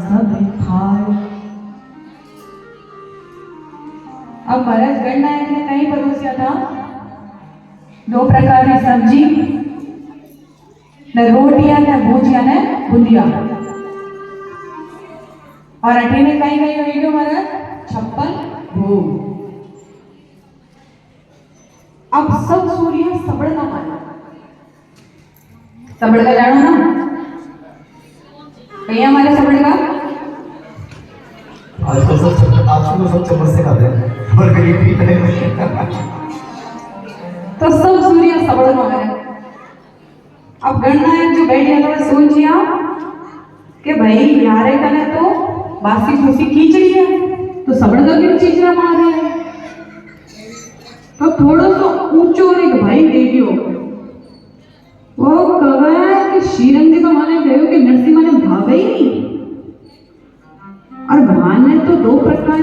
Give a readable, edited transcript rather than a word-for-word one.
सब खाए। अब महाराज गणनायक ने कहीं परोसिया था 2 प्रकार की सब्जी ने रोटियां ने भुजिया ने बुंदिया और अठी ने कहीं कहीं हुई गयो महाराज 56 भोग। अब सब सूर्य सबड़ का माना सबड़ का जानो ना कहीं हमारे सबड़ का आज तो सब चम्मच से खाते हैं और गरीबी तो सब सूर्य सबड़ में है। अब गणनायक जो बैठे तो सोचिया कि भाई यारे कने तो बासी फूसी खींचड़ी है तो सबड़ का भी चीज ना मारे है। तो थोड़ा सा ऊंचो और एक भाई दे दियो वो कहे कि श्रीरंग जी का माने गयो कि नरसिम्हा ने भावे ही नहीं और भगवान ने तो 2 प्रकार